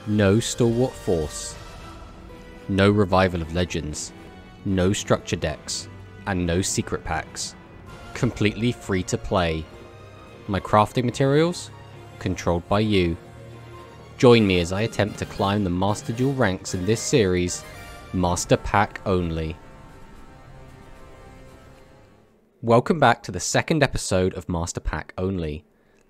No Stalwart Force. No Revival of Legends. No Structure Decks. And no Secret Packs. Completely free to play. My crafting materials? Controlled by you. Join me as I attempt to climb the Master Duel ranks in this series, Master Pack only. Welcome back to the second episode of Master Pack only.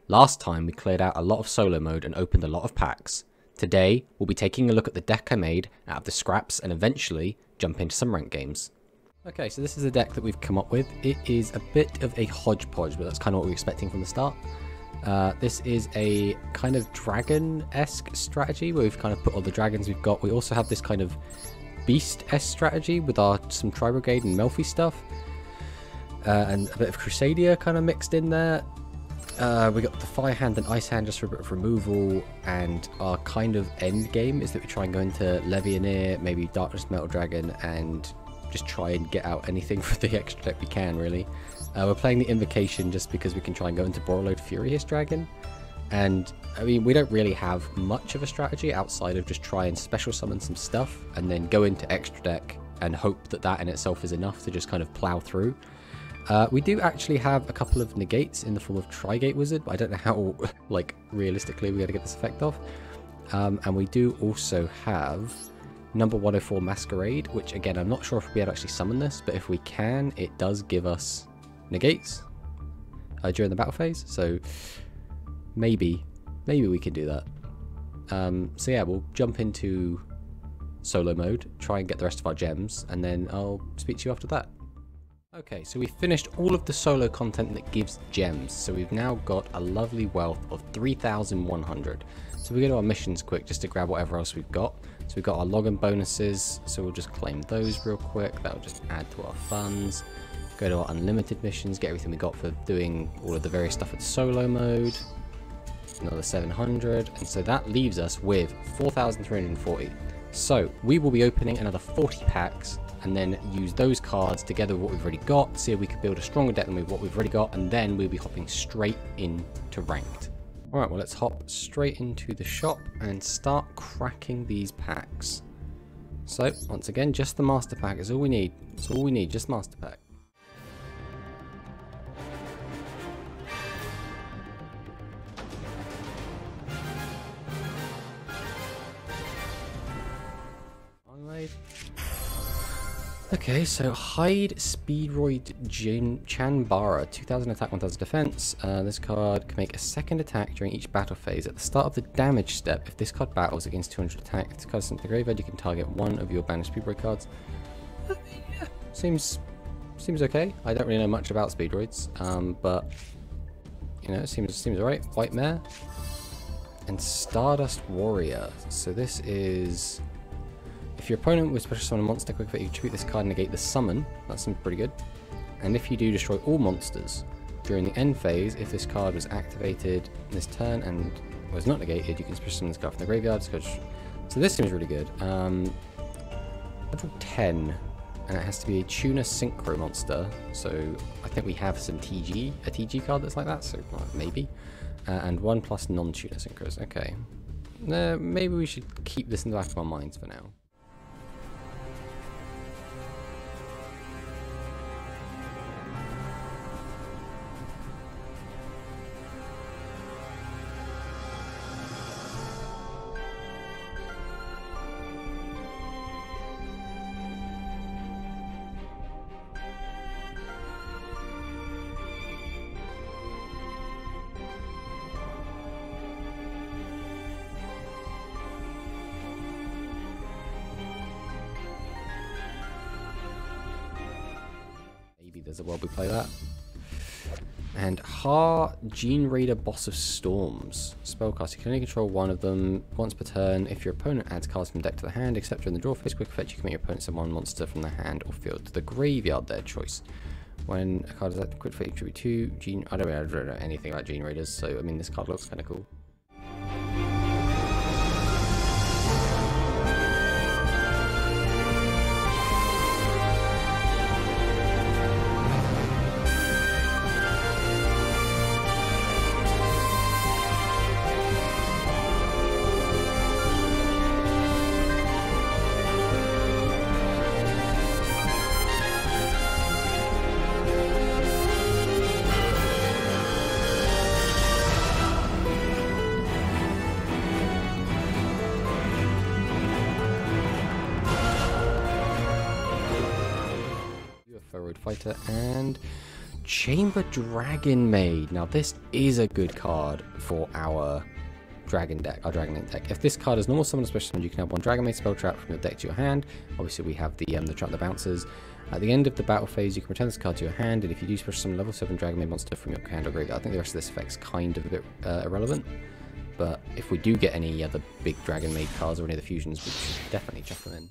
Last time we cleared out a lot of solo mode and opened a lot of packs. Today we'll be taking a look at the deck I made out of the scraps and eventually jump into some rank games. Okay, so this is the deck that we've come up with. It is a bit of a hodgepodge, but that's kind of what we were expecting from the start. This is a kind of dragon-esque strategy where we've kind of put all the dragons we've got. We also have this kind of beast-esque strategy with some tri-brigade and Melffies stuff. And a bit of Crusadia kind of mixed in there. We got the Fire Hand and Ice Hand just for a bit of removal. And our kind of end game is that we try and go into Legionnaire, maybe Darkness Metal Dragon, and just try and get out anything for the extra deck we can, really. We're playing the Invocation just because we can try and go into Borreload Furious Dragon. And, I mean, we don't really have much of a strategy outside of just try and special summon some stuff and then go into extra deck and hope that that in itself is enough to just kind of plow through. We do actually have a couple of negates in the form of Tri-Gate Wizard, but I don't know how, like, realistically we're going to get this effect off. And we do also have number 104 Masquerade, which, again, I'm not sure if we'll be able to actually summon this, but if we can, it does give us negates during the battle phase, so maybe we can do that. So yeah, we'll jump into solo mode, try and get the rest of our gems, and then I'll speak to you after that. Okay, so we finished all of the solo content that gives gems, so we've now got a lovely wealth of 3,100. So we go to our missions quick just to grab whatever else we've got. So we've got our login bonuses, so we'll just claim those real quick. That'll just add to our funds. Go to our unlimited missions, get everything we got for doing all of the various stuff at solo mode. Another 700, and so that leaves us with 4,340. So we will be opening another 40 packs and then use those cards together with what we've already got, see if we can build a stronger deck than what we've already got, and then we'll be hopping straight into ranked. Alright, well, let's hop straight into the shop and start cracking these packs. So, once again, just the Master Pack is all we need. That's all we need, just Master Pack. Okay, so Hide Speedroid Chanbara, 2000 attack, 1000 defense. This card can make a second attack during each battle phase. At the start of the damage step, if this card battles against 200 attack, if this card is sent to the graveyard, you can target one of your banished Speedroid cards. Yeah, seems okay. I don't really know much about Speedroids, but you know, it seems alright. White Mare and Stardust Warrior. So this is, if your opponent with special summon a monster quick effect, you treat this card and negate the summon. That seems pretty good. And if you do destroy all monsters during the end phase, if this card was activated this turn and was not negated, you can special summon this card from the graveyard. So this seems really good. Level 10, and it has to be a Tuna Synchro monster. So I think we have some a TG card that's like that. So maybe, and 1+ non-Tuna Synchros. Okay, maybe we should keep this in the back of our minds for now. There's a world we play that. And Har Gene Raider, Boss of Storms. Spellcast. You can only control one of them once per turn. If your opponent adds cards from deck to the hand, except during the draw phase, quick effect, you can make your opponent summon one monster from the hand or field to the graveyard, their choice. When a card is active, quick effect, tribute to Gene. I don't know anything about Gene Raiders, so I mean, this card looks kind of cool. hybrid fighter, and Chamber Dragon Maid. Now this is a good card for our Dragon deck, our Dragon Link deck. If this card is normal summon or special summon, you can have one Dragon Maid spell trap from your deck to your hand. Obviously we have the trap that bounces. At the end of the battle phase, you can return this card to your hand, and if you do special summon level 7 Dragon Maid monster from your hand or graveyard, I think the rest of this effect's kind of a bit irrelevant. But if we do get any other big Dragon Maid cards or any of the fusions, we should definitely chuck them in.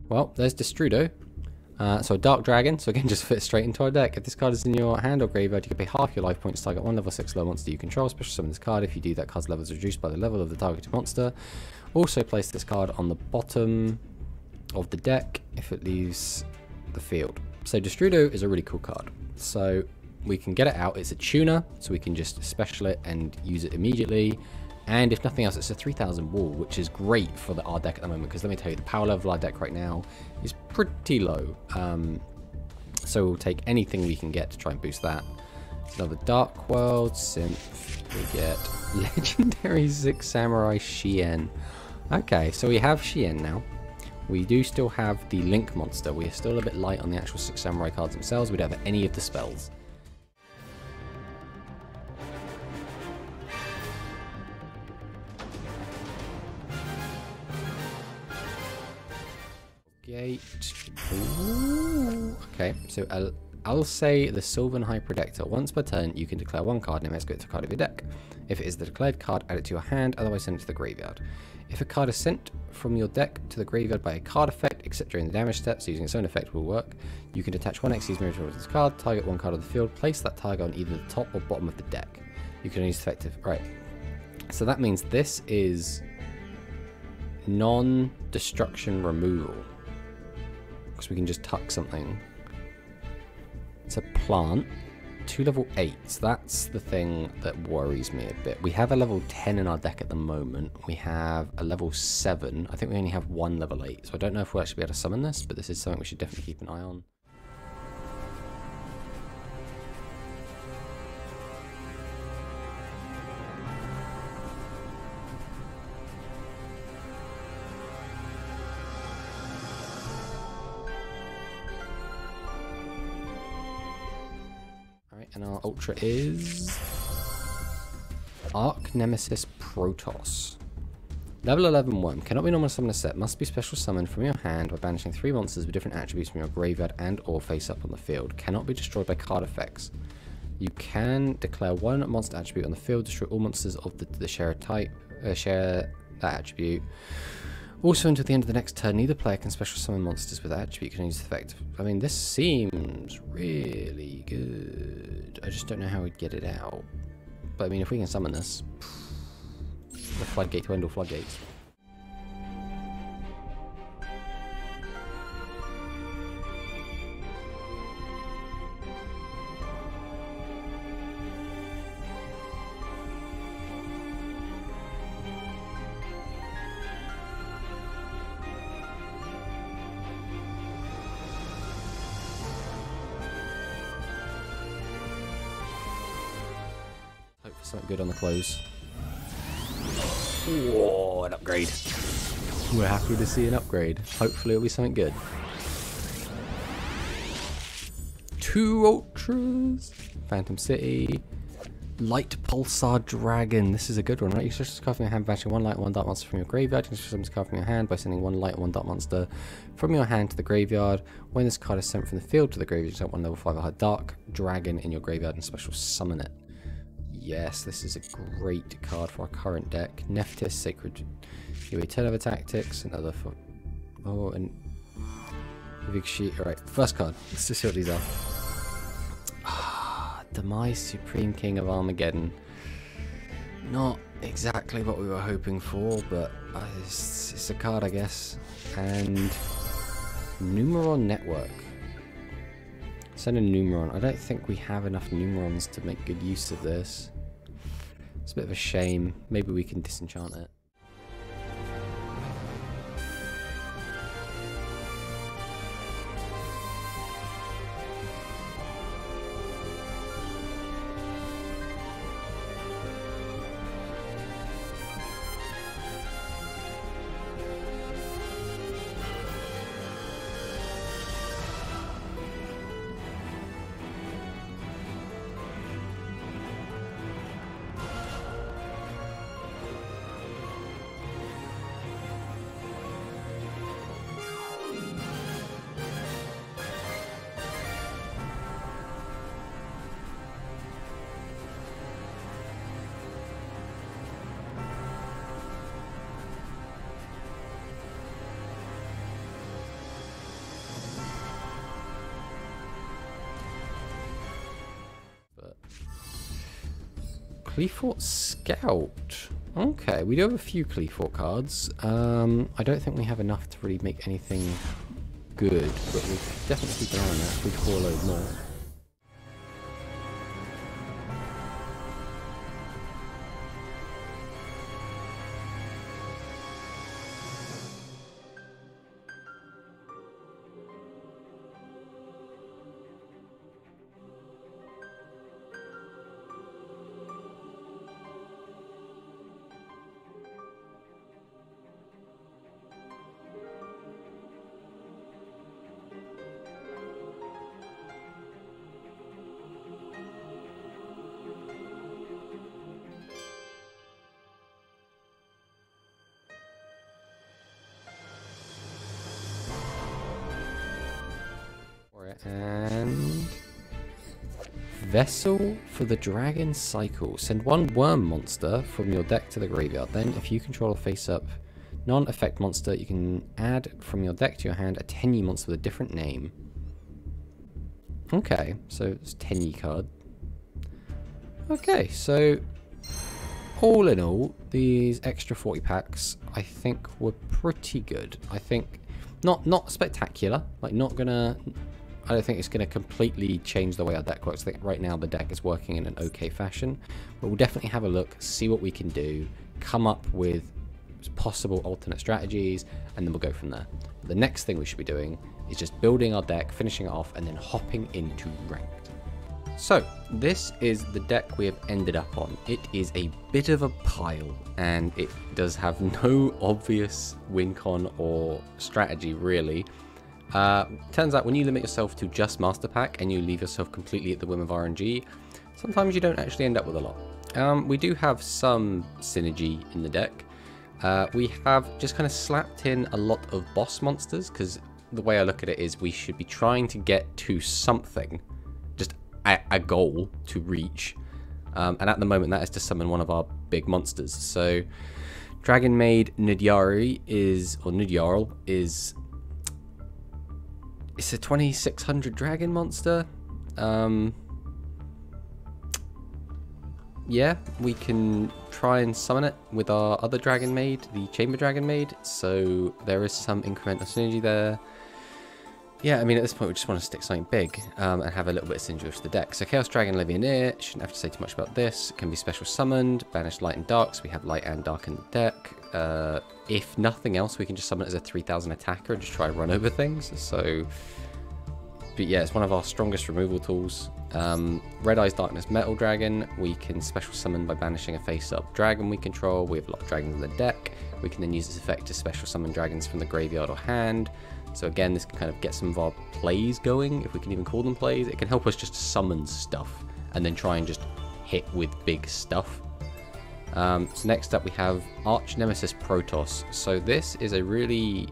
Well, there's Destrudo. So a Dark Dragon, so again just fits straight into our deck. If this card is in your hand or graveyard, you can pay half your life points to target one level 6 low monster you control. Special summon this card. If you do, that card's level is reduced by the level of the targeted monster. Also place this card on the bottom of the deck if it leaves the field. So Destrudo is a really cool card. So we can get it out. It's a tuner, so we can just special it and use it immediately. And if nothing else, it's a 3000 wall, which is great for our deck at the moment, because let me tell you, the power level of our deck right now is pretty low. So we'll take anything we can get to try and boost that. Another Dark World, Synth, we get Legendary 6 Samurai Shien. Okay, so we have Shien now. We do still have the Link monster. We are still a bit light on the actual 6 Samurai cards themselves. We don't have any of the spells. Ooh. Okay, so I'll say the Sylvan High Protector. Once per turn, you can declare one card and escalate to a card of your deck. If it is the declared card, add it to your hand, otherwise send it to the graveyard. If a card is sent from your deck to the graveyard by a card effect, except during the damage step, so using its own effect will work, you can detach one Xyz mirror to this card, target one card of the field, place that target on either the top or bottom of the deck. You can use effective. Right. So that means this is non-destruction removal. Because we can just tuck something. It's a plant. 2 level 8s. That's the thing that worries me a bit. We have a level 10 in our deck at the moment. We have a level 7. I think we only have 1 level 8. So I don't know if we'll actually be able to summon this, but this is something we should definitely keep an eye on. And our Ultra is Arch Nemesis Protoss. Level 11-1. Cannot be normal summon a set. Must be special summoned from your hand by banishing 3 monsters with different attributes from your graveyard and or face up on the field. Cannot be destroyed by card effects. You can declare 1 monster attribute on the field. Destroy all monsters of the share type. Share that attribute. Also, until the end of the next turn, neither player can special summon monsters with that attribute. Can use the effect. I mean, this seems really good. I just don't know how we'd get it out. But I mean, if we can summon this, the floodgate to end all floodgates. something good on the close. Whoa, an upgrade. We're happy to see an upgrade. Hopefully it'll be something good. 2 ultras. Phantom City. Light Pulsar Dragon. This is a good one, right? You can just card from your hand, banishing 1 light and 1 dark monster from your graveyard. You can just summon this card from your hand by sending 1 light and 1 dark monster from your hand to the graveyard. When this card is sent from the field to the graveyard, you set 1 level 5 or higher dark dragon in your graveyard and special summon it. Yes, this is a great card for our current deck. Nephthys, Sacred Yui Turnover Tactics, another for... Oh, and... Big sheet. Alright, first card. Let's just see what these are. Demise Supreme King of Armageddon. Not exactly what we were hoping for, but it's a card, I guess. And Numeron Network. Send a Numeron. I don't think we have enough Numerons to make good use of this. It's a bit of a shame. Maybe we can disenchant it. Cleafort Scout. Okay, we do have a few Cleafort cards. I don't think we have enough to really make anything good, but we'll definitely keep an eye on that if we call a load more. And Vessel for the Dragon Cycle. Send 1 worm monster from your deck to the graveyard. Then, if you control a face-up non-effect monster, you can add from your deck to your hand a Tenyi monster with a different name. Okay, so it's Tenyi card. Okay, so all in all, these extra 40 packs, I think were pretty good. I think not spectacular, like not gonna. I don't think it's going to completely change the way our deck works. I think right now the deck is working in an okay fashion, but we'll definitely have a look, see what we can do, come up with possible alternate strategies, and then we'll go from there. The next thing we should be doing is just building our deck, finishing it off, and then hopping into ranked. So this is the deck we have ended up on. It is a bit of a pile, and it does have no obvious win con or strategy really. Turns out when you limit yourself to just Master Pack and you leave yourself completely at the whim of RNG, sometimes you don't actually end up with a lot. We do have some synergy in the deck. We have just kind of slapped in a lot of boss monsters, because the way I look at it is we should be trying to get to something, just a goal to reach. And at the moment that is to summon one of our big monsters. So Dragon Maid Nudyari is, or Nudyarl is... It's a 2600 dragon monster. Yeah, we can try and summon it with our other Dragon Maid, the Chamber Dragon Maid. So there is some incremental synergy there. Yeah, I mean, at this point, we just want to stick something big and have a little bit of synergy with the deck. So Chaos Dragon Legionnaire, shouldn't have to say too much about this. It can be special summoned, banish light and dark, so we have light and dark in the deck. If nothing else, we can just summon it as a 3000 attacker and just try and run over things. So But yeah, it's one of our strongest removal tools. Red Eyes Darkness Metal Dragon, we can special summon by banishing a face-up dragon we control. We have a lot of dragons in the deck. We can then use this effect to special summon dragons from the graveyard or hand. So again, this can kind of get some of our plays going, if we can even call them plays. It can help us just summon stuff and then try and just hit with big stuff. So next up we have Arch Nemesis Protoss. So this is a really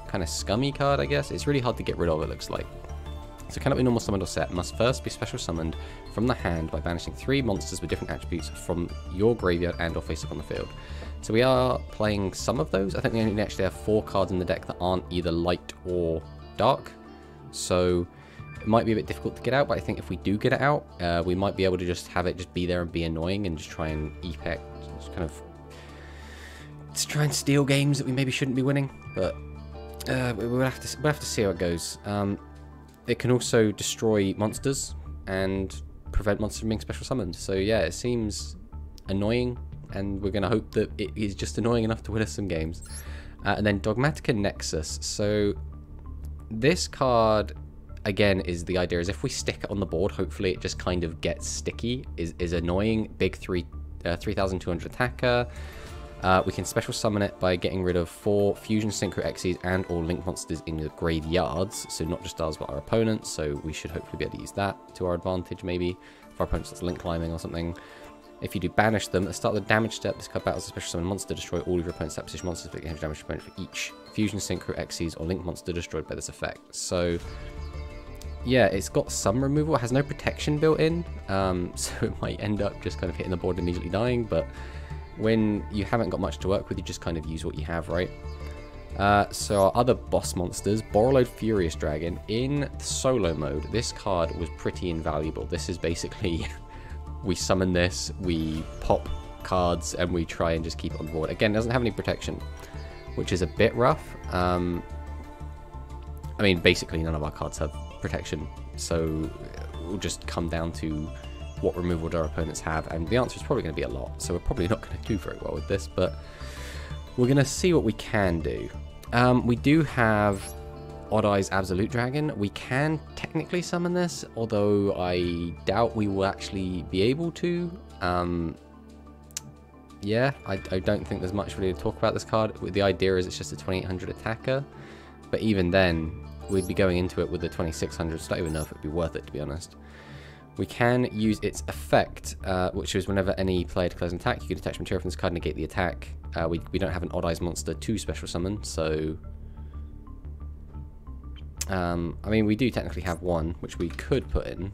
kind of scummy card, I guess. It's really hard to get rid of, it looks like. So cannot be normal summoned or set, must first be special summoned from the hand by banishing 3 monsters with different attributes from your graveyard and or face up on the field. So we are playing some of those. I think we only actually have 4 cards in the deck that aren't either light or dark. So it might be a bit difficult to get out, but I think if we do get it out, we might be able to just have it just be there and be annoying and just try and just kind of try and steal games that we maybe shouldn't be winning. But we'll have to see how it goes. It can also destroy monsters and prevent monsters from being special summoned. So yeah, it seems annoying, and we're going to hope that it is just annoying enough to win us some games. And then Dogmatica Nexus. So this card, again, is the idea is if we stick it on the board, hopefully it just kind of gets sticky, is annoying. Big 3,200 attacker. We can special summon it by getting rid of 4 Fusion Synchro Xyz and all Link monsters in the graveyards. So not just ours, but our opponents. So we should hopefully be able to use that to our advantage, maybe. If our opponent starts Link climbing or something. If you do banish them, at the start of the damage step, this card battles a special summon monster, destroy all of your opponent's set position monsters, but you have damage to your opponent for each Fusion Synchro Xyz or Link monster destroyed by this effect. So yeah, it's got some removal. It has no protection built in, so it might end up just kind of hitting the board and immediately dying, but when you haven't got much to work with, you just kind of use what you have, right? So our other boss monsters, Borreload Furious Dragon. In solo mode, this card was pretty invaluable. This is basically, we summon this, we pop cards, and we try and just keep it on the board. Again, it doesn't have any protection, which is a bit rough. I mean, basically none of our cards have protection, so it will just come down to what removal do our opponents have, and the answer is probably going to be a lot, so we're probably not going to do very well with this, but we're going to see what we can do. We do have Odd Eyes Absolute Dragon. We can technically summon this, although I doubt we will actually be able to. Yeah, I don't think there's much really to talk about this card. The idea is it's just a 2800 attacker, but even then, we'd be going into it with the 2600, so I don't even know if it'd be worth it, to be honest. We can use its effect, which is whenever any player declares an attack, you can attach material from this card and negate the attack. We don't have an Odd Eyes monster to special summon, so I mean, we do technically have one, which we could put in.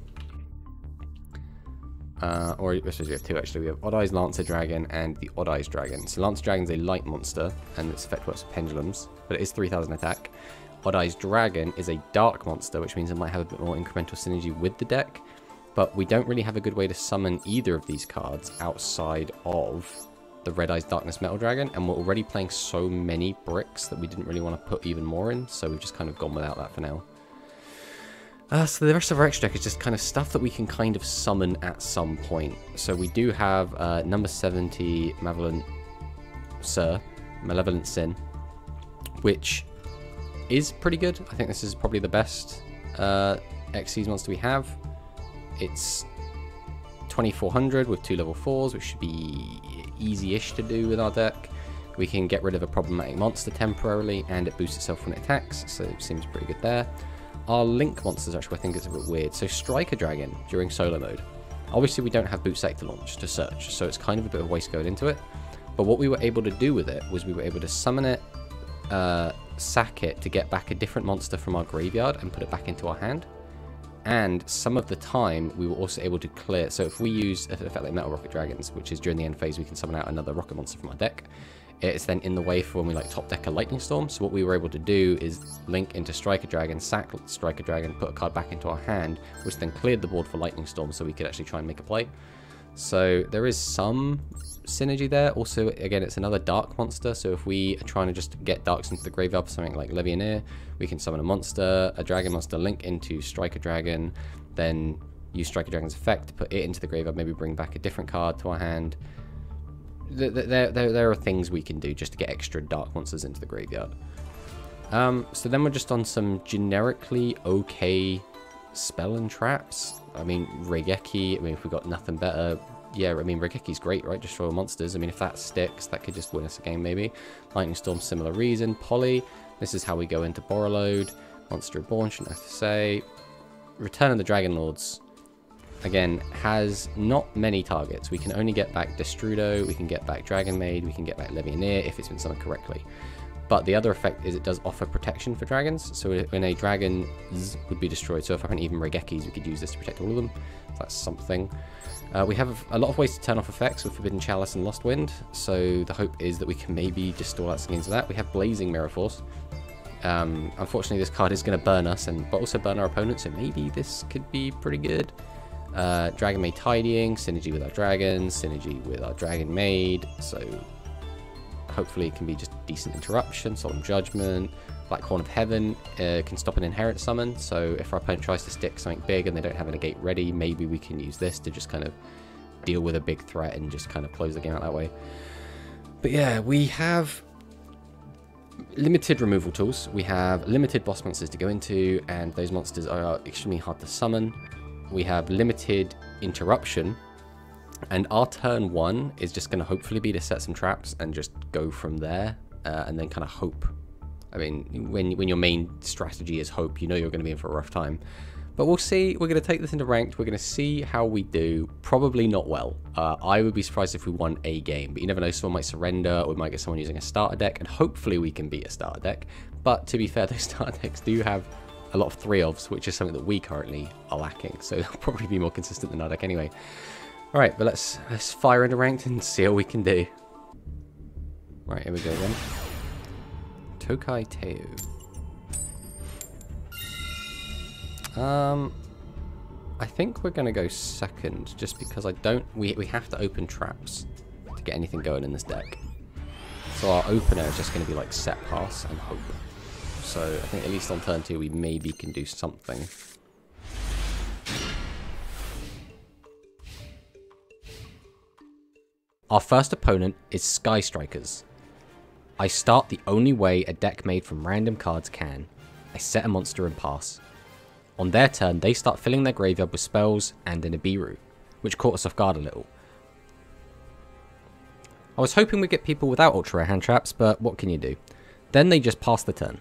Or I suppose we have 2 actually. We have Odd Eyes Lancer Dragon and the Odd Eyes Dragon. So Lancer Dragon's a light monster, and its effect works with pendulums, but it is 3000 attack. Odd Eyes Dragon is a dark monster, which means it might have a bit more incremental synergy with the deck. But we don't really have a good way to summon either of these cards outside of the Red Eyes Darkness Metal Dragon, and we're already playing so many bricks that we didn't really want to put even more in, so we've just kind of gone without that for now. So the rest of our extra deck is just kind of stuff that we can kind of summon at some point. So we do have number 70 Malevolent Sin, which is pretty good. I think this is probably the best Xyz monster we have. It's 2400 with 2 level 4s, which should be easy-ish to do with our deck. We can get rid of a problematic monster temporarily, and it boosts itself when it attacks, so it seems pretty good there. Our Link monsters, actually, I think is a bit weird. So Striker Dragon during solo mode. Obviously, we don't have Boot Sector Launch to search, so it's kind of a bit of waste going into it. But what we were able to do with it was we were able to summon it, sack it to get back a different monster from our graveyard and put it back into our hand. And some of the time, we were also able to clear. So if we use an effect like Metal Rocket Dragons, which is during the end phase, we can summon out another rocket monster from our deck. It's then in the way for when we like top deck a Lightning Storm. So what we were able to do is link into Striker Dragon, sack Striker Dragon, put a card back into our hand, which then cleared the board for Lightning Storm, so we could actually try and make a play. So there is some synergy there. Also, again, it's another dark monster, so if we are trying to just get darks into the graveyard for something like Levianeer, we can summon a monster, a dragon monster, link into Striker Dragon, then use Striker Dragon's effect to put it into the graveyard, maybe bring back a different card to our hand. There are things we can do just to get extra dark monsters into the graveyard. So then we're just on some generically okay spell and traps. I mean, Regeki, I mean, if we've got nothing better, yeah, I mean, Regeki's great, right? Destroy monsters. I mean, if that sticks, that could just win us a game, maybe. Lightning Storm, similar reason. Poly, this is how we go into Borreload. Monster Reborn, shouldn't have to say. Return of the Dragon Lords, again, has not many targets. We can only get back Destrudo, we can get back Dragon Maid, we can get back Levianeer if it's been summoned correctly. But the other effect is it does offer protection for dragons. So when a dragon would be destroyed, so if I haven't even Regekis, we could use this to protect all of them. So that's something. We have a lot of ways to turn off effects with Forbidden Chalice and Lost Wind. So the hope is that we can maybe just stall out against that. We have Blazing Mirror Force. Unfortunately, this card is going to burn us, but also burn our opponent. So maybe this could be pretty good. Dragon Maid Tidying, synergy with our dragons, synergy with our Dragon Maid. So hopefully it can be just decent interruption. Solemn Judgment, Black Horn of Heaven can stop an inherent summon. So if our opponent tries to stick something big and they don't have a negate ready, maybe we can use this to just kind of deal with a big threat and just kind of close the game out that way. But yeah, we have limited removal tools. We have limited boss monsters to go into, and those monsters are extremely hard to summon. We have limited interruption, and our turn one is just going to hopefully be to set some traps and just go from there, and then kind of hope. I mean, when your main strategy is hope, you know you're going to be in for a rough time. But we'll see. We're going to take this into ranked. We're going to see how we do. Probably not well. I would be surprised if we won a game, but you never know. Someone might surrender, or we might get someone using a starter deck, and hopefully we can beat a starter deck. But to be fair, those starter decks do have a lot of 3-ofs, which is something that we currently are lacking. So they'll probably be more consistent than our deck anyway. All right, but let's fire into ranked and see what we can do. Right, here we go then. Tokai Teo. I think we're going to go second, just because we have to open traps to get anything going in this deck. So our opener is just going to be like set pass and hope. So I think at least on turn 2 we maybe can do something. Our first opponent is Sky Strikers. I start the only way a deck made from random cards can. I set a monster and pass. On their turn, they start filling their graveyard with spells and an Ibiru, which caught us off guard a little. I was hoping we'd get people without ultra rare hand traps, but what can you do? Then they just pass the turn.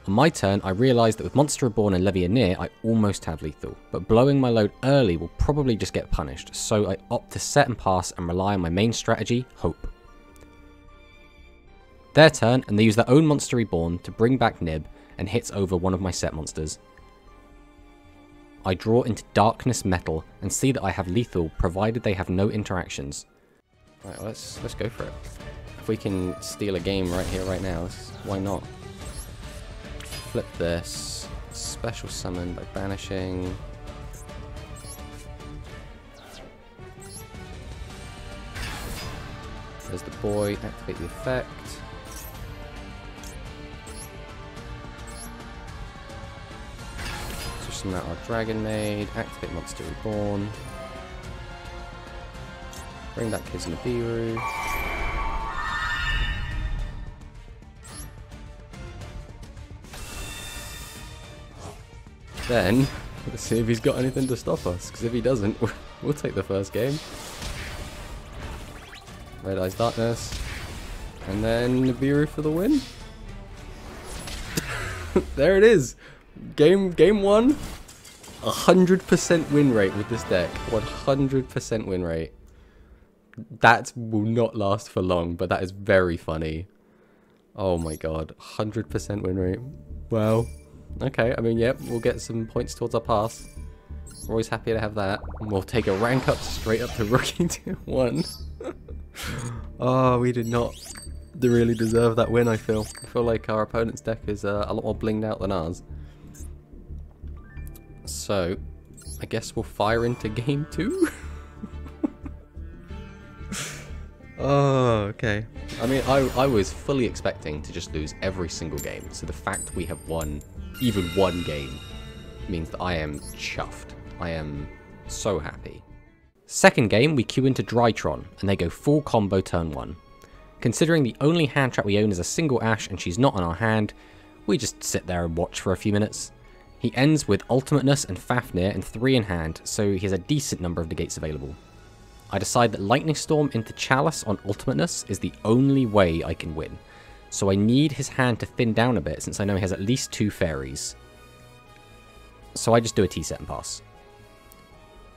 On my turn, I realised that with Monster Reborn and Levianeer, I almost have lethal, but blowing my load early will probably just get punished, so I opt to set and pass and rely on my main strategy, Hope. Their turn, and they use their own Monster Reborn to bring back Nib and hits over one of my set monsters. I draw into Darkness Metal and see that I have lethal, provided they have no interactions. Right, well, let's go for it. If we can steal a game right here, right now, why not? Flip this. Special summon by banishing. There's the boy. Activate the effect. Summon out our Dragon Maid. Activate Monster Reborn. Bring back Kids Nibiru. Then, let's see if he's got anything to stop us, because if he doesn't, we'll take the first game. Red Eyes Darkness. And then Nibiru for the win. There it is. Game 1. 100% win rate with this deck. 100% win rate. That will not last for long, but that is very funny. Oh my god. 100% win rate. Wow. Okay, I mean, yep, we'll get some points towards our pass. We're always happy to have that. And we'll take a rank up straight up to Rookie Tier 1. Oh, we did not really deserve that win, I feel. I feel like our opponent's deck is a lot more blinged out than ours. So, I guess we'll fire into game 2? Oh, okay. I mean, I was fully expecting to just lose every single game. So the fact we have won even one game means that I am chuffed. I am so happy. Second game, we queue into Drytron, and they go full combo turn 1. Considering the only hand trap we own is a single Ash and she's not on our hand, we just sit there and watch for a few minutes. He ends with Ultimateness and Fafnir and 3 in hand, so he has a decent number of negates available. I decide that Lightning Storm into Chalice on Ultimateness is the only way I can win, so I need his hand to thin down a bit since I know he has at least 2 fairies. So I just do a T-set and pass.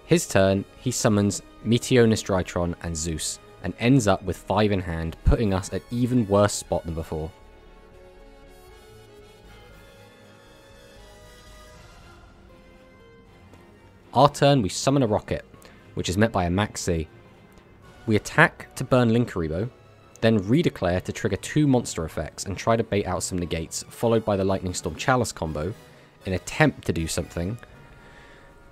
His turn, he summons Meteonis Drytron and Zeus, and ends up with 5 in hand, putting us at even worse spot than before. Our turn, we summon a Rocket, which is met by a Maxi. We attack to burn Linkuriboh, then redeclare to trigger 2 monster effects and try to bait out some negates, followed by the Lightning Storm Chalice combo, in attempt to do something.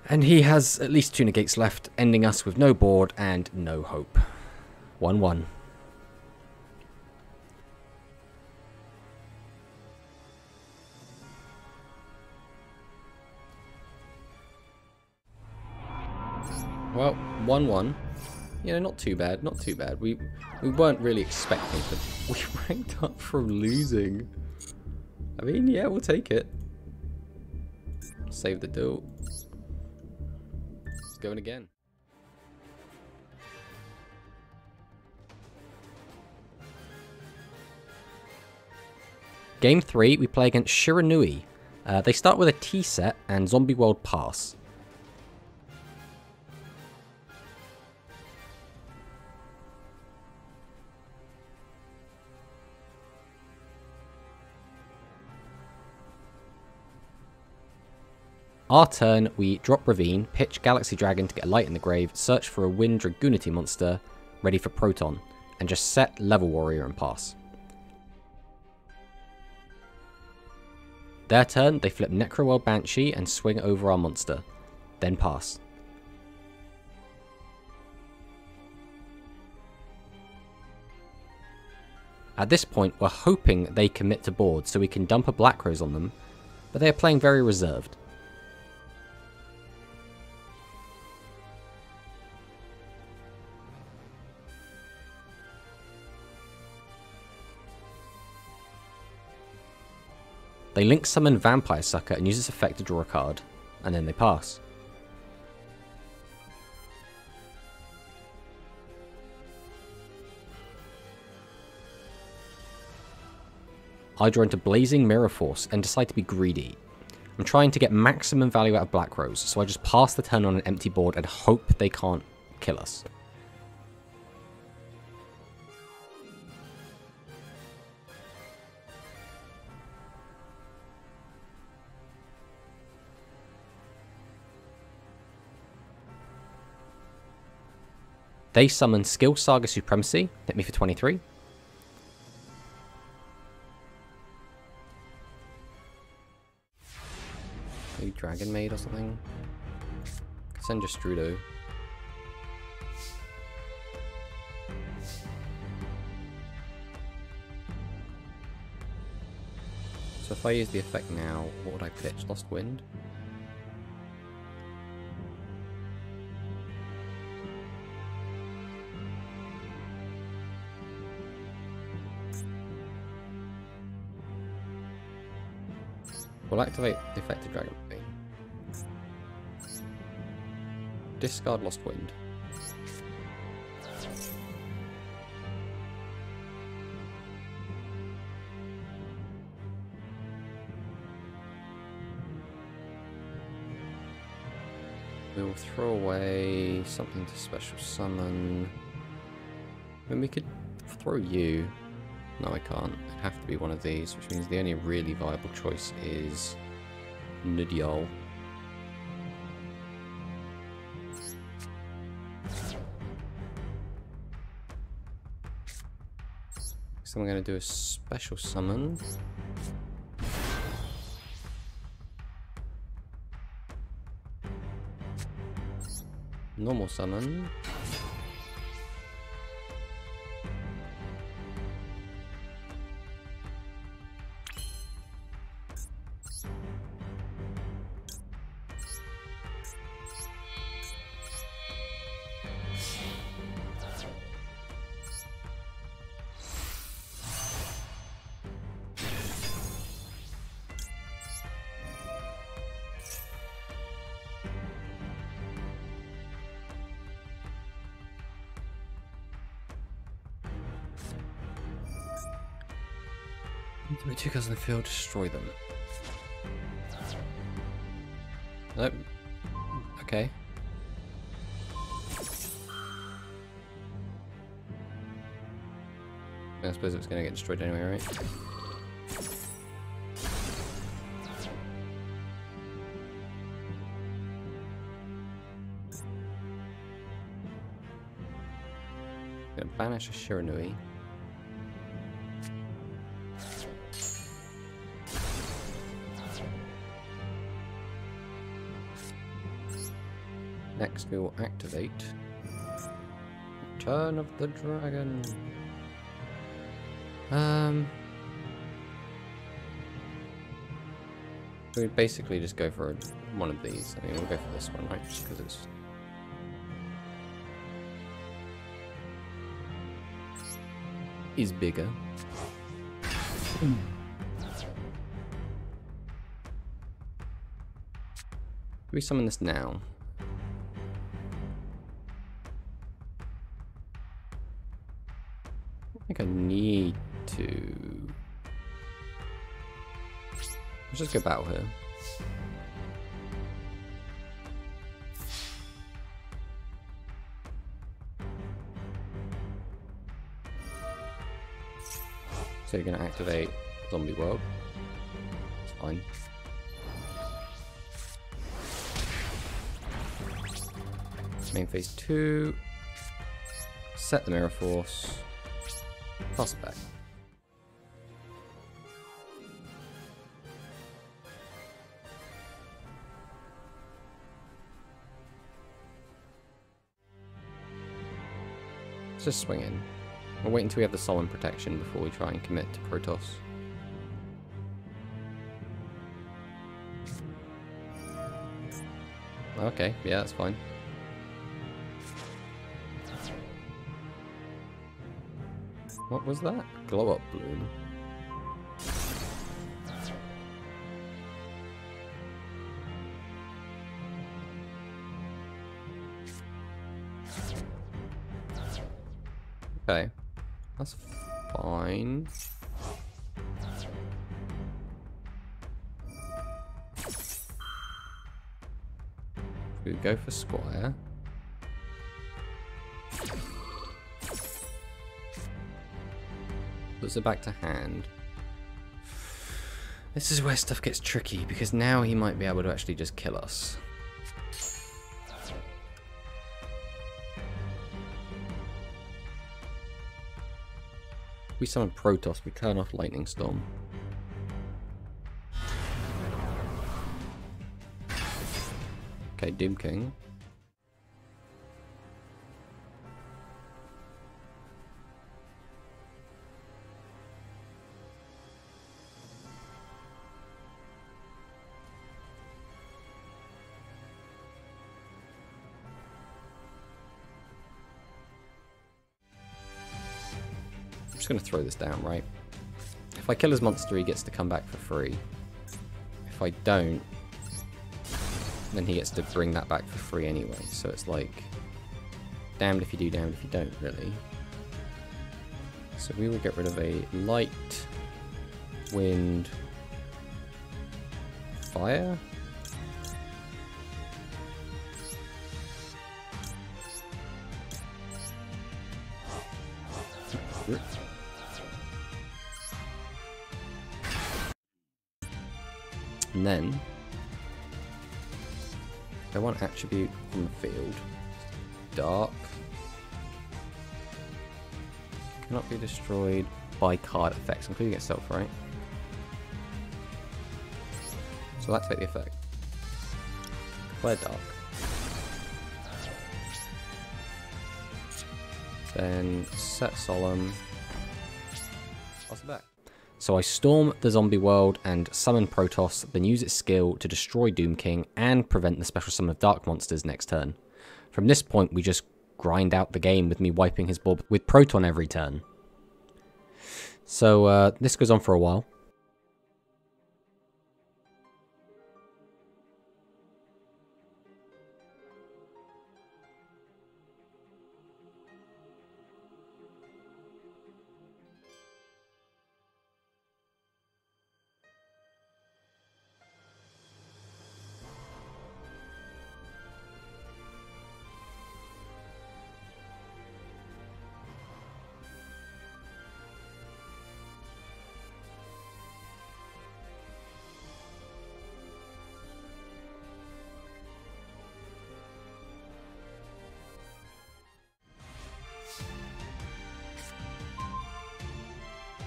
And he has at least 2 negates left, ending us with no board and no hope. 1-1. Well, 1-1. You know, not too bad, not too bad. We weren't really expecting to... We ranked up from losing. I mean, yeah, we'll take it. Save the duel. It's going again. Game 3, we play against Shiranui. They start with a T set and Zombie World pass. Our turn, we drop Ravine, pitch Galaxy Dragon to get a light in the grave, search for a Wind Dragoonity monster, ready for Proton, and just set Level Warrior and pass. Their turn, they flip Necroworld Banshee and swing over our monster, then pass. At this point, we're hoping they commit to board so we can dump a Black Rose on them, but they are playing very reserved. They link summon Vampire Sucker and use this effect to draw a card, and then they pass. I draw into Blazing Mirror Force and decide to be greedy. I'm trying to get maximum value out of Black Rose, so I just pass the turn on an empty board and hope they can't kill us. They summon Skill Saga Supremacy, hit me for 23. Maybe Dragon Maid or something. Send Strudo. So if I use the effect now, what would I pitch? Lost Wind? We'll activate the effective Dragon Maid. Discard Lost Wind. We'll throw away something to special summon. I mean, we could throw you. No, I can't. It'd have to be one of these, which means the only really viable choice is Nudyol. So I'm going to do a special summon. Normal summon. Put 2 cards in the field, destroy them. Nope. Okay. I suppose it's going to get destroyed anyway, right? Going to banish a Shiranui. Next we will activate Return of the Dragon. We would basically just go for one of these. I mean, we'll go for this one, right? Just because it's is bigger. Do we summon this now? I think I need to. Let's just go battle here. So you're going to activate Zombie World. It's fine. Main phase 2. Set the Mirror Force. Toss it back. Let's just swing in. We'll wait until we have the Solemn Protection before we try and commit to Protoss. Okay, yeah, that's fine. What was that? Glow Up Bloom. Okay, that's fine. We go for Squire. Puts it back to hand. This is where stuff gets tricky, because now he might be able to actually just kill us. We summon Protoss, we turn off Lightning Storm. Okay, Doom King. I'm just going to throw this down, right? If I kill his monster, he gets to come back for free. If I don't, then he gets to bring that back for free anyway. So it's like, damned if you do, damned if you don't, really. So we will get rid of a light, wind, fire. And then I want attribute from the field. Dark. Cannot be destroyed by card effects, including itself, right? So let's take the effect. Declare dark. Then set solemn. Toss it back. So I storm the zombie world and summon Protoss, then use its skill to destroy Doom King and prevent the special summon of dark monsters next turn. From this point we just grind out the game with me wiping his board with Proton every turn. So this goes on for a while.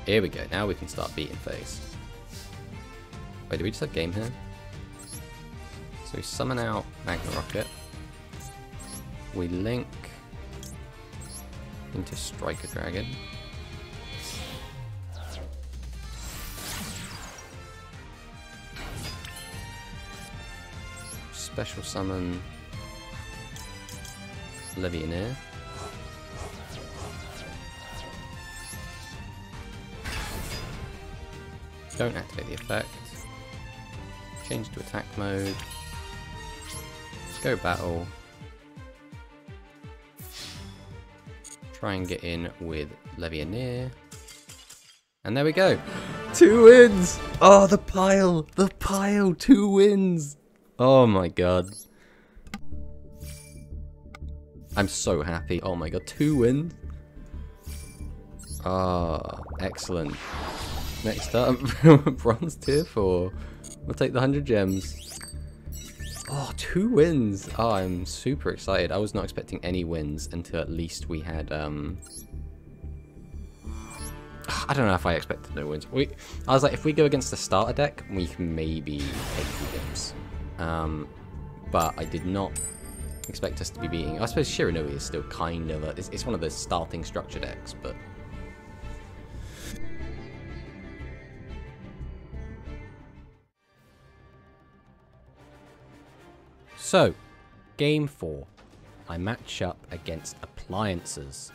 Here we go. Now we can start beating face. Wait, do we just have game here? So we summon out Magna Rocket. We link into Striker Dragon. Special summon Legionnaire. Don't activate the effect. Change to attack mode. Go battle. Try and get in with Legionnaire. And there we go. 2 wins! Oh, the pile! The pile! 2 wins! Oh my god. I'm so happy. Oh my god, 2 wins? Ah, excellent. Next up, bronze tier 4. We'll take the 100 gems. Oh, 2 wins. Oh, I'm super excited. I was not expecting any wins until at least we had, I don't know if I expected no wins. I was like, if we go against the starter deck, we can maybe take 2 games. But I did not expect us to be beating... I suppose Shiranui is still kind of a... It's one of the starting structure decks, but... So, game 4. I match up against appliances.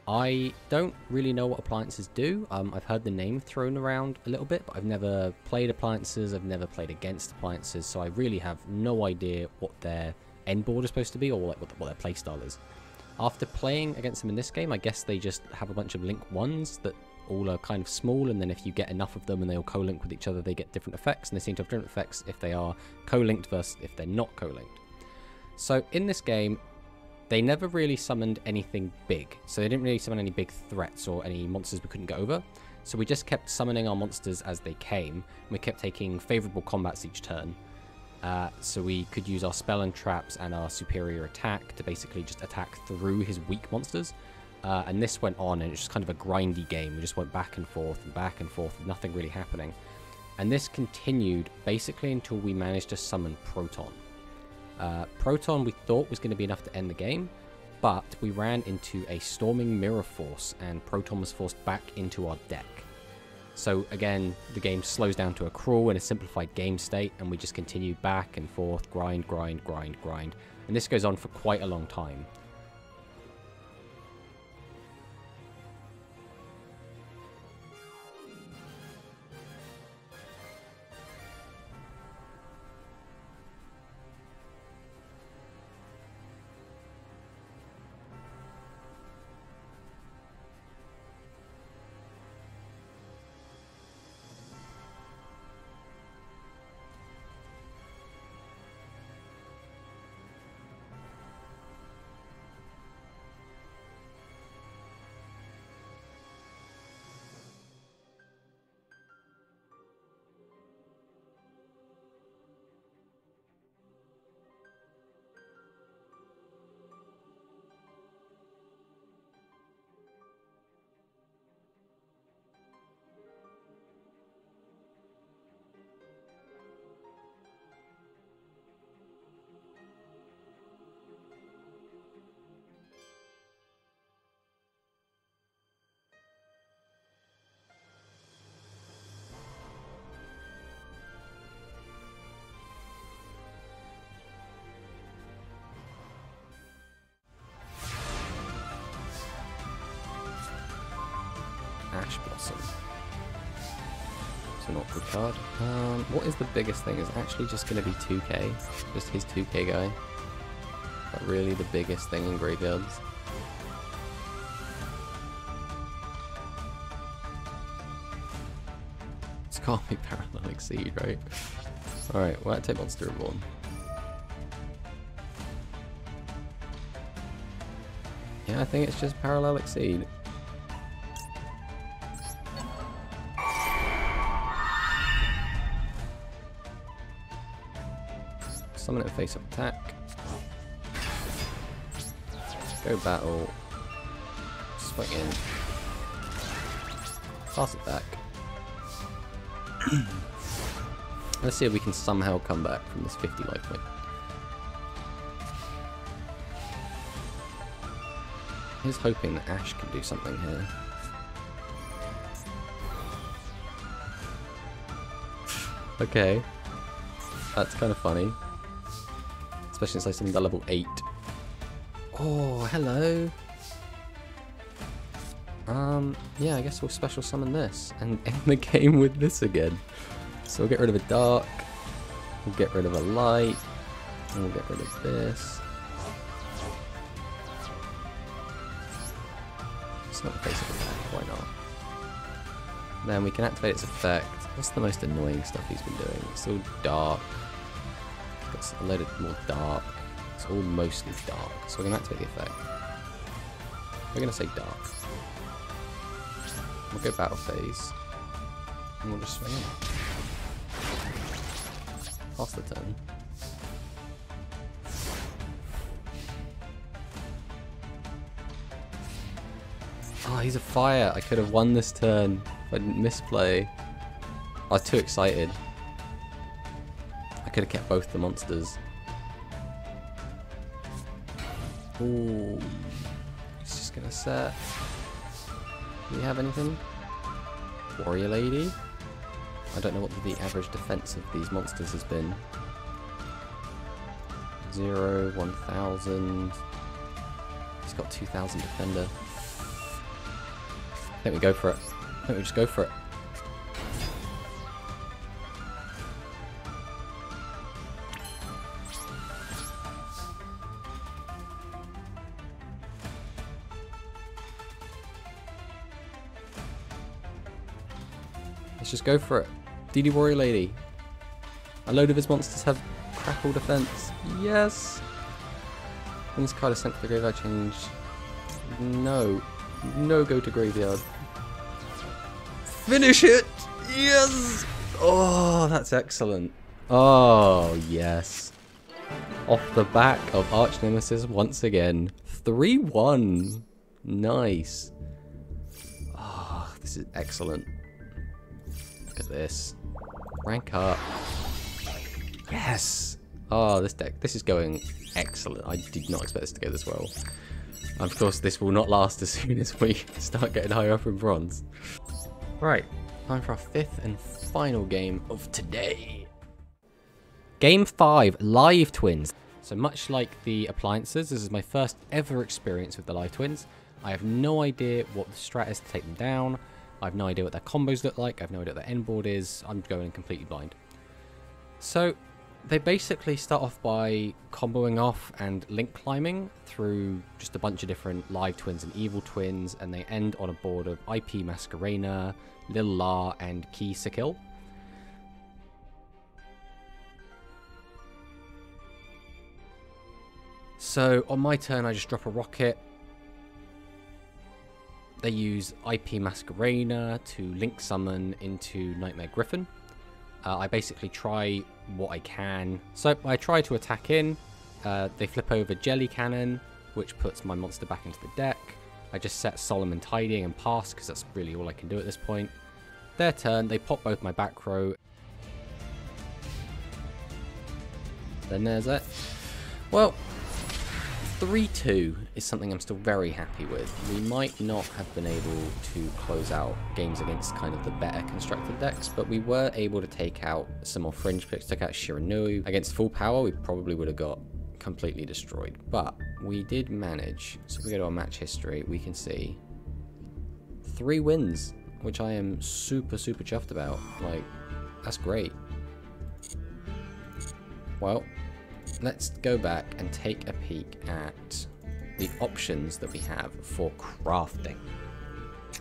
I don't really know what appliances do. I've heard the name thrown around a little bit, but I've never played appliances. I've never played against appliances, so I really have no idea what their end board is supposed to be or like what their playstyle is. After playing against them in this game, I guess they just have a bunch of link 1s that all are kind of small, and then if you get enough of them and they all co-link with each other, they get different effects, and they seem to have different effects if they are co-linked versus if they're not co-linked. So in this game, they never really summoned anything big. So they didn't really summon any big threats or any monsters we couldn't get over. So we just kept summoning our monsters as they came. And we kept taking favourable combats each turn. So we could use our spell and traps and our superior attack to basically just attack through his weak monsters. And this went on, and it was just kind of a grindy game. We just went back and forth, with nothing really happening. And this continued basically until we managed to summon Proton. Proton we thought was going to be enough to end the game, but we ran into a Storming Mirror Force, and Proton was forced back into our deck. So again, the game slows down to a crawl and a simplified game state, and we just continue back and forth, grind, and this goes on for quite a long time. Ash Blossom. It's an awkward card. What is the biggest thing? Is actually just going to be 2k. Just his 2k guy. But really the biggest thing in graveyards. This can't be Parallel Exceed, right? Alright, well, I take Monster Reborn. Yeah, I think it's just Parallel Exceed. Summon it face up attack. Go battle. Swing in. Pass it back. Let's see if we can somehow come back from this 50 life point. Here's hoping that Ash can do something here. Okay. That's kind of funny. Especially since I summoned a level 8. Oh, hello. Yeah, I guess we'll special summon this and end the game with this again. So we'll get rid of a dark, we'll get rid of a light, and we'll get rid of this. It's not the face of attack, why not? Then we can activate its effect. What's the most annoying stuff he's been doing? It's all dark. Got a load of more dark. It's all mostly dark. So we're going to activate the effect. We're going to say dark. We'll go battle phase. And we'll just swing in. Pass the turn. Oh, he's a fire. I could have won this turn if I didn't misplay. I was too excited. I could have kept both the monsters. Ooh. He's just gonna set. Do we have anything? Warrior Lady? I don't know what the average defense of these monsters has been. 0, 1000. He's got 2000 defender. I think we go for it. I think we just go for it. Let's just go for it. DD Warrior Lady. A load of his monsters have crackle defense. Yes! When this card is sent to the graveyard, change. No. No, go to graveyard. Finish it! Yes! Oh, that's excellent. Oh, yes. Off the back of Arch Nemesis once again. 3-1. Nice. Oh, this is excellent. Look at this. Rank up. Yes! Oh, this deck. This is going excellent. I did not expect this to go this well. Of course, this will not last as soon as we start getting higher up in bronze. Right, time for our 5th and final game of today. Game 5, Live Twins. So much like the appliances, this is my first ever experience with the Live Twins. I have no idea what the strat is to take them down. I have no idea what their combos look like. I have no idea what their end board is. I'm going completely blind. So they basically start off by comboing off and link climbing through just a bunch of different live twins and evil twins, and they end on a board of IP Masquerena, Lil La, and Key Sikil. So on my turn, I just drop a rocket. They use IP Masquerena to link summon into Nightmare Griffin. I basically try what I can. So I try to attack in. They flip over Jelly Cannon, which puts my monster back into the deck. I just set Solomon Tidying and pass, because that's really all I can do at this point. Their turn, they pop both my back row. Then there's it. Well, 3-2 is something I'm still very happy with. We might not have been able to close out games against kind of the better constructed decks, but we were able to take out some more fringe picks. Took out Shiranui. Against full power, we probably would have got completely destroyed, but we did manage. So if we go to our match history, we can see 3 wins, which I am super chuffed about. Like, that's great. Well, let's go back and take a peek at the options that we have for crafting.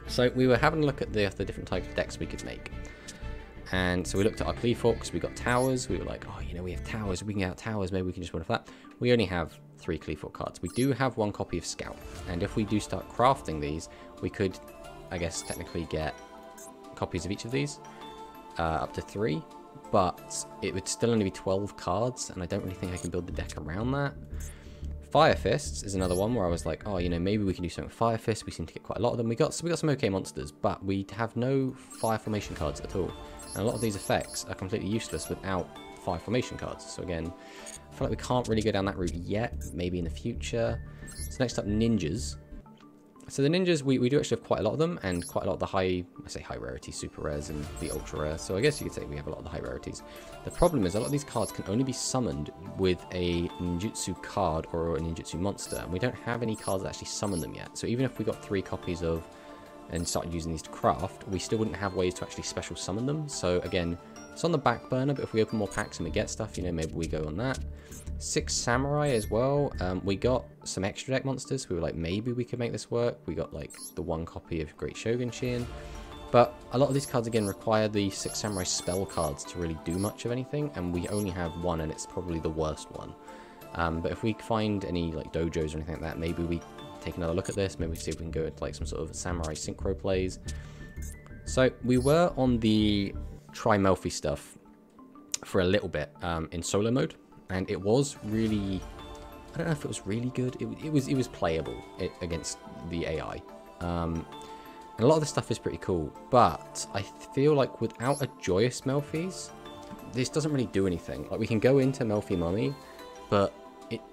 So we were having a look at the different types of decks we could make. And so we looked at our Cleafork because we got towers. We were like, oh, you know, we have towers. We can get out towers. Maybe we can just run for that. We only have 3 Cleafork cards. We do have 1 copy of Scout. And if we do start crafting these, we could, I guess, technically get copies of each of these. Up to 3. But it would still only be 12 cards, and I don't really think I can build the deck around that. Fire Fists is another one where I was like, oh, you know, maybe we can do something with Fire Fists. We seem to get quite a lot of them. We got some okay monsters, but we have no fire formation cards at all. And a lot of these effects are completely useless without fire formation cards. So again, I feel like we can't really go down that route yet. Maybe in the future. So next up, ninjas. So the ninjas, we do actually have quite a lot of them, and quite a lot of the I say high rarity, super rares, and the ultra rare. So I guess you could say we have a lot of the high rarities. The problem is a lot of these cards can only be summoned with a ninjutsu card or a ninjutsu monster, and we don't have any cards that actually summon them yet. So even if we got 3 copies of and started using these to craft, we still wouldn't have ways to actually special summon them. So again, it's on the back burner, but if we open more packs and we get stuff, you know, maybe we go on that. 6 samurai as well. We got some extra deck monsters. We were like, maybe we could make this work. We got like the 1 copy of Great Shogun Shin. But a lot of these cards again require the 6 samurai spell cards to really do much of anything, and we only have 1, and it's probably the worst one. But if we find any like dojos or anything like that, maybe we take another look at this. Maybe see if we can go into like some sort of samurai synchro plays. So we were on the tri-Melffies stuff for a little bit in solo mode, and it was really, I don't know if it was really good. It was playable against the AI. And a lot of the stuff is pretty cool, but I feel like without a joyous Melffies, this doesn't really do anything. Like, we can go into Melffie Mummy, but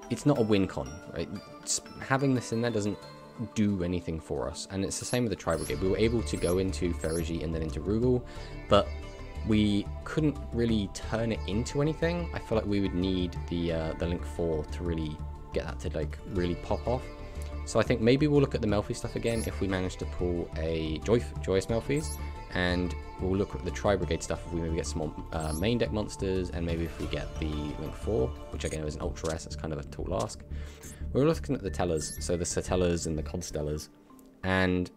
it's not a win con, right? Having this in there doesn't do anything for us, and it's the same with the tri-brigade. We were able to go into Ferigi and then into Rugal, but we couldn't really turn it into anything. I feel like we would need the Link 4 to really get that to like really pop off. So I think maybe we'll look at the Melffie stuff again if we manage to pull a joyous Melffies, and we'll look at the tri-brigade stuff if we maybe get some more main deck monsters, and maybe if we get the Link 4, which again is an Ultra S, that's kind of a tall ask. We're looking at the tellers, so the Satellas and the Constellas, and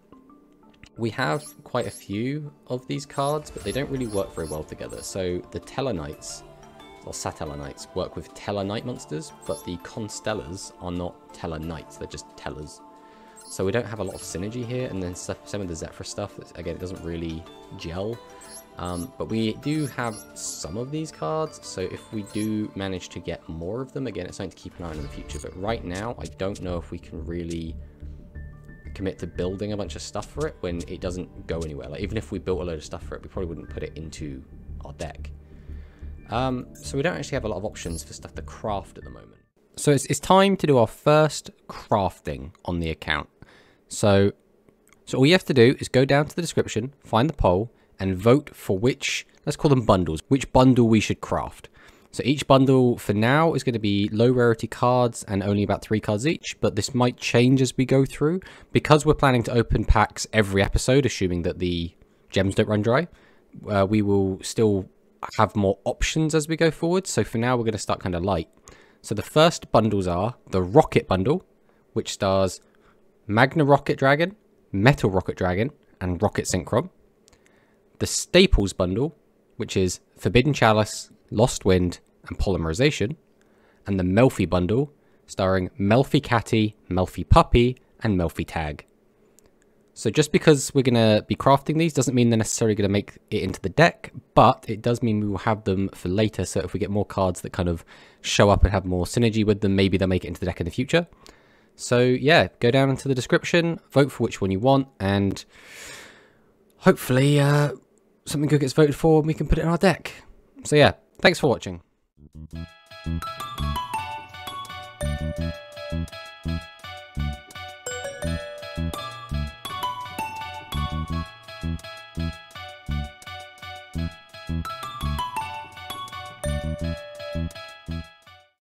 we have quite a few of these cards, but they don't really work very well together. So the Teller Knights, or Satella Knights, work with Teller Knight monsters, but the Constellas are not Teller Knights, they're just Tellers. So we don't have a lot of synergy here, and then some of the Zephyr stuff, again, it doesn't really gel. But we do have some of these cards, so if we do manage to get more of them, again, it's something to keep an eye on in the future. But right now, I don't know if we can really commit to building a bunch of stuff for it when it doesn't go anywhere. Like, even if we built a load of stuff for it, we probably wouldn't put it into our deck. So we don't actually have a lot of options for stuff to craft at the moment. So it's time to do our first crafting on the account. So all you have to do is go down to the description, find the poll, and vote for which, let's call them bundles, which bundle we should craft. So each bundle for now is going to be low rarity cards and only about 3 cards each, but this might change as we go through. Because we're planning to open packs every episode, assuming that the gems don't run dry, we will still have more options as we go forward. So for now, we're going to start kind of light. So the first bundles are the Rocket bundle, which stars Magna Rocket Dragon, Metal Rocket Dragon, and Rocket Synchron. The Staples bundle, which is Forbidden Chalice, Lost Wind, and Polymerization. And the Melfie bundle, starring Melfie Catty, Melfie Puppy, and Melfie Tag. So just because we're going to be crafting these doesn't mean they're necessarily going to make it into the deck, but it does mean we will have them for later. So if we get more cards that kind of show up and have more synergy with them, maybe they'll make it into the deck in the future. So yeah, go down into the description, vote for which one you want, and hopefully something good gets voted for and we can put it in our deck. So yeah, thanks for watching.